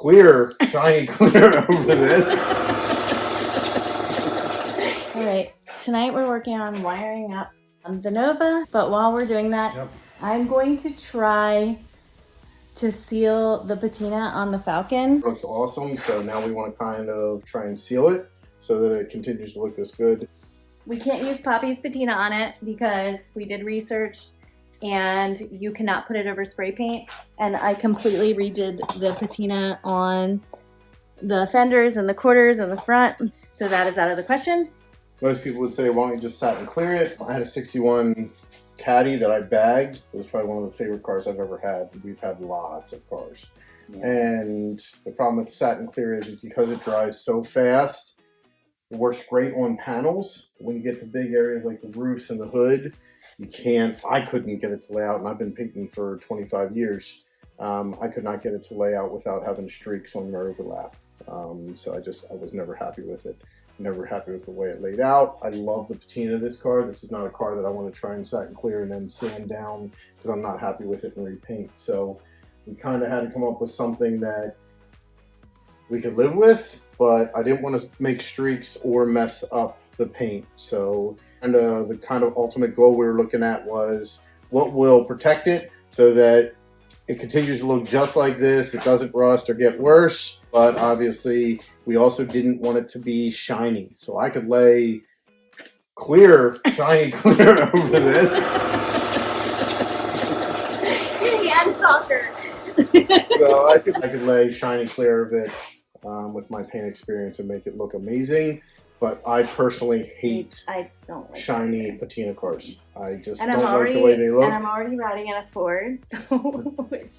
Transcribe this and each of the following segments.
clear, shiny clear over this. All right, tonight we're working on wiring up the Nova, but while we're doing that, I'm going to try to seal the patina on the Falcon. It looks awesome, so now we want to kind of try and seal it so that it continues to look this good. We can't use Poppy's patina on it because we did research and you cannot put it over spray paint. And I completely redid the patina on the fenders and the quarters and the front, so that is out of the question. Most people would say, why don't you just satin clear it? I had a 61 Caddy that I bagged. It was probably one of the favorite cars I've ever had. We've had lots of cars. Yeah. And the problem with satin clear is because it dries so fast, it works great on panels. When you get to big areas like the roofs and the hood, you can't, I couldn't get it to lay out, and I've been painting for 25 years. I could not get it to lay out without having streaks on their overlap. So I was never happy with it. Never happy with the way it laid out. I love the patina of this car. This is not a car that I want to try and satin clear and then sand down because I'm not happy with it and repaint. So we kind of had to come up with something that we could live with, but I didn't want to make streaks or mess up the paint. So the kind of ultimate goal we were looking at was what will protect it so that it continues to look just like this. It doesn't rust or get worse, but obviously we also didn't want it to be shiny. So I could lay clear, shiny clear over this. You're the end talker. So I could lay shiny clear of it with my paint experience and make it look amazing. But I personally hate shiny patina cars. I just don't like the way they look. And I'm already riding in a Ford, so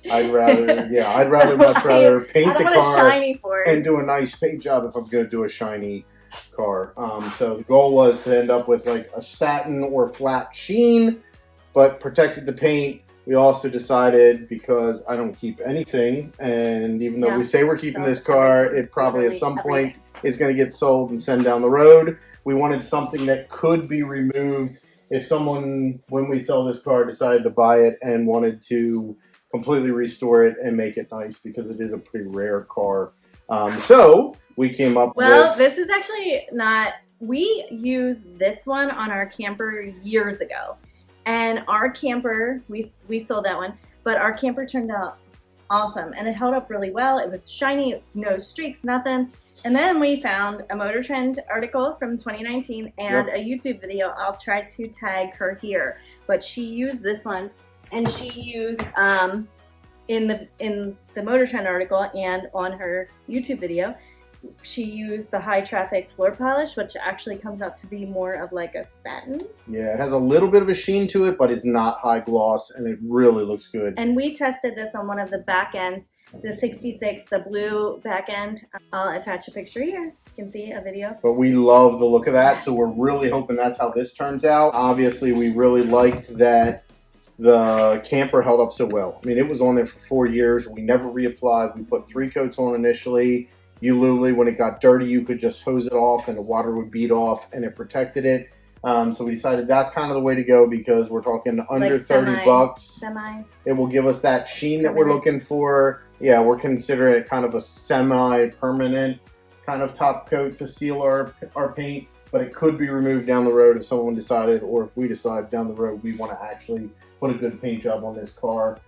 I'd rather much rather paint the car and do a nice paint job if I'm going to do a shiny car. So the goal was to end up with like a satin or flat sheen, but protected the paint. We also decided, because I don't keep anything, and even though we say we're keeping this car, it probably at some point is going to get sold and sent down the road. We wanted something that could be removed if someone, when we sell this car, decided to buy it and wanted to completely restore it and make it nice, because it is a pretty rare car. So we came up with... Well, this is actually not... We used this one on our camper years ago. And our camper, we sold that one, but our camper turned out awesome and it held up really well. It was shiny, no streaks, nothing. And then we found a MotorTrend article from 2019 and a YouTube video. I'll try to tag her here, but she used this one, and she used in the MotorTrend article and on her YouTube video, she used the high traffic floor polish, which actually comes out to be more of like a satin. Yeah, it has a little bit of a sheen to it, but it's not high gloss, and it really looks good. And we tested this on one of the back ends, the 66, the blue back end. I'll attach a picture here. You can see a video. But we love the look of that, so we're really hoping that's how this turns out. Obviously, we really liked that the camper held up so well. I mean, it was on there for 4 years. We never reapplied. We put 3 coats on initially. You literally, when it got dirty, you could just hose it off and the water would bead off and it protected it. So we decided that's kind of the way to go, because we're talking under like 30 bucks. It will give us that sheen that we're looking for. Yeah, we're considering it kind of a semi-permanent kind of top coat to seal our paint, but it could be removed down the road if someone decided, or if we decide down the road we want to actually put a good paint job on this car.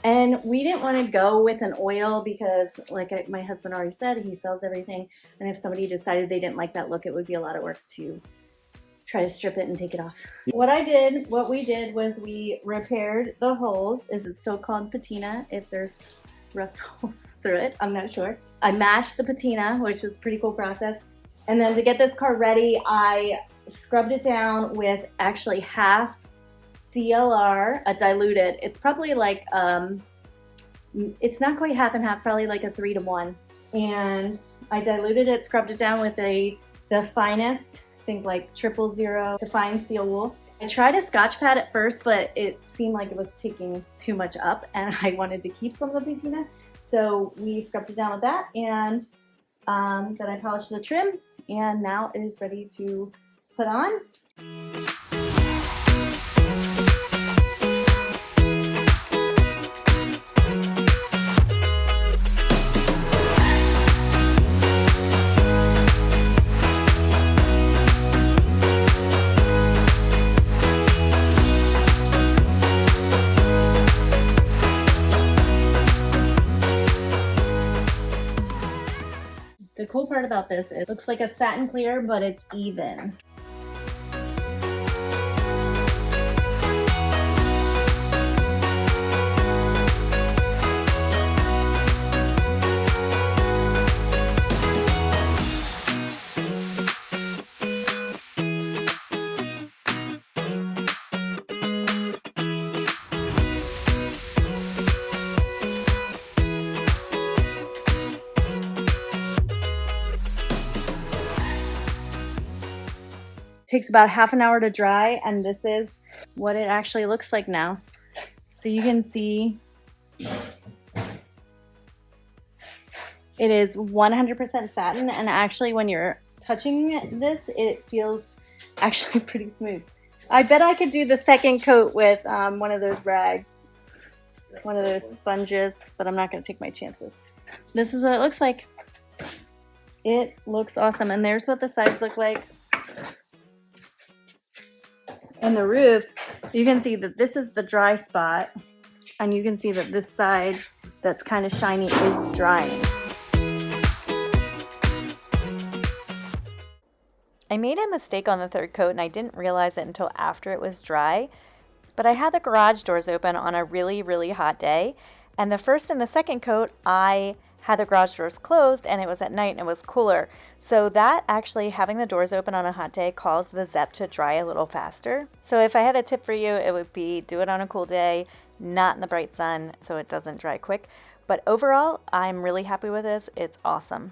And we didn't want to go with an oil because, like my husband already said, he sells everything. And if somebody decided they didn't like that look, it would be a lot of work to try to strip it and take it off. What we did was we repaired the holes. Is it still called patina if there's rust holes through it? I'm not sure. I matched the patina, which was a pretty cool process. And then to get this car ready, I scrubbed it down with actually half CLR, a diluted. It's probably like, it's not quite half and half, probably like a 3 to 1. And I diluted it, scrubbed it down with the finest, I think like 000 fine steel wool. I tried a Scotch pad at first, but it seemed like it was taking too much up and I wanted to keep some of the patina. So we scrubbed it down with that, and then I polished the trim, and now it is ready to put on. The cool part about this, it looks like a satin clear, but it's even. Takes about half an hour to dry, and this is what it actually looks like now. So you can see it is 100% satin, and actually when you're touching this, it feels actually pretty smooth. I bet I could do the second coat with one of those rags, one of those sponges, but I'm not going to take my chances. This is what it looks like. It looks awesome, and there's what the sides look like. And the roof, you can see that this is the dry spot, and you can see that this side that's kind of shiny is drying. I made a mistake on the third coat, and I didn't realize it until after it was dry, but I had the garage doors open on a really, really hot day, and the first and the second coat, I had the garage doors closed, and it was at night and it was cooler. So that actually, having the doors open on a hot day caused the Zep to dry a little faster. So if I had a tip for you, it would be do it on a cool day, not in the bright sun, so it doesn't dry quick. But overall, I'm really happy with this. It's awesome.